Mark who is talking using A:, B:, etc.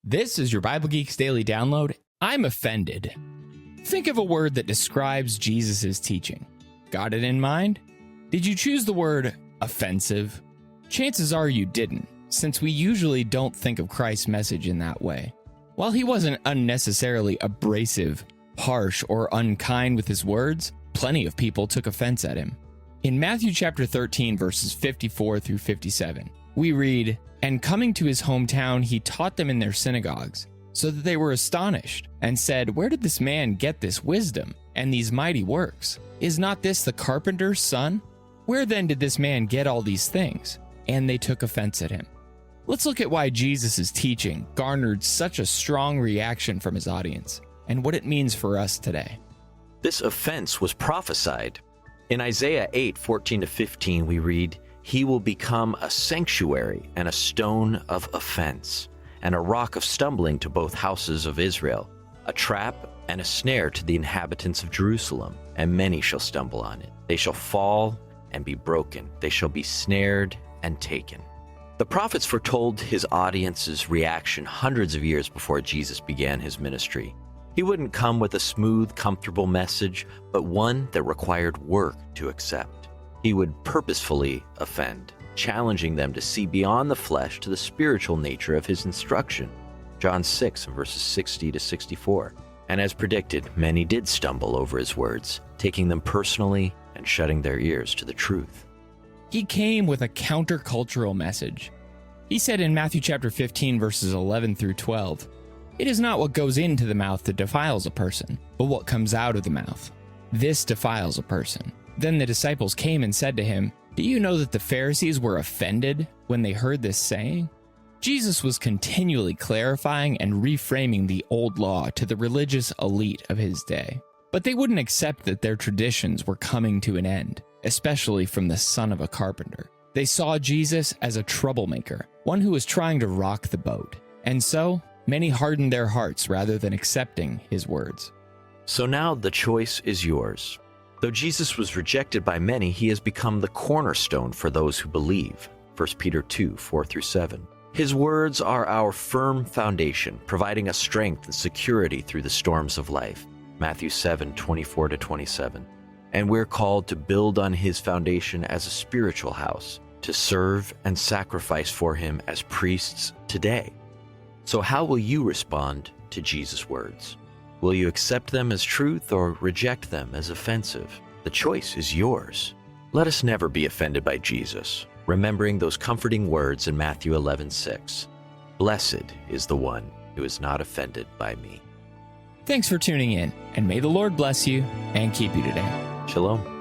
A: This is your Bible Geeks Daily Download. I'm offended. Think of a word that describes Jesus' teaching. Got it in mind? Did you choose the word offensive? Chances are you didn't, since we usually don't think of Christ's message in that way. While he wasn't unnecessarily abrasive, harsh, or unkind with his words, plenty of people took offense at him. In Matthew chapter 13, verses 54 through 57, we read, "And coming to his hometown, he taught them in their synagogues, so that they were astonished, and said, 'Where did this man get this wisdom and these mighty works? Is not this the carpenter's son? Where then did this man get all these things?' And they took offense at him." Let's look at why Jesus' teaching garnered such a strong reaction from his audience, and what it means for us today.
B: This offense was prophesied. In Isaiah 8:14-15, we read, "He will become a sanctuary and a stone of offense, and a rock of stumbling to both houses of Israel, a trap and a snare to the inhabitants of Jerusalem, and many shall stumble on it. They shall fall and be broken. They shall be snared and taken." The prophets foretold his audience's reaction hundreds of years before Jesus began his ministry. He wouldn't come with a smooth, comfortable message, but one that required work to accept. He would purposefully offend, challenging them to see beyond the flesh to the spiritual nature of his instruction. John 6, verses 60-64. And as predicted, many did stumble over his words, taking them personally and shutting their ears to the truth.
A: He came with a countercultural message. He said in Matthew chapter 15, verses 11 through 12, "It is not what goes into the mouth that defiles a person, but what comes out of the mouth. This defiles a person." Then the disciples came and said to him, "Do you know that the Pharisees were offended when they heard this saying?" Jesus was continually clarifying and reframing the old law to the religious elite of his day. But they wouldn't accept that their traditions were coming to an end, especially from the son of a carpenter. They saw Jesus as a troublemaker, one who was trying to rock the boat. And so, many hardened their hearts rather than accepting his words.
B: So now the choice is yours. Though Jesus was rejected by many, he has become the cornerstone for those who believe. 1 Peter 2, 4-7. His words are our firm foundation, providing us strength and security through the storms of life. Matthew 7, 24-27. And we're called to build on his foundation as a spiritual house, to serve and sacrifice for him as priests today. So how will you respond to Jesus' words? Will you accept them as truth or reject them as offensive? The choice is yours. Let us never be offended by Jesus, remembering those comforting words in Matthew 11:6. "Blessed is the one who is not offended by me."
A: Thanks for tuning in, and may the Lord bless you and keep you today.
B: Shalom.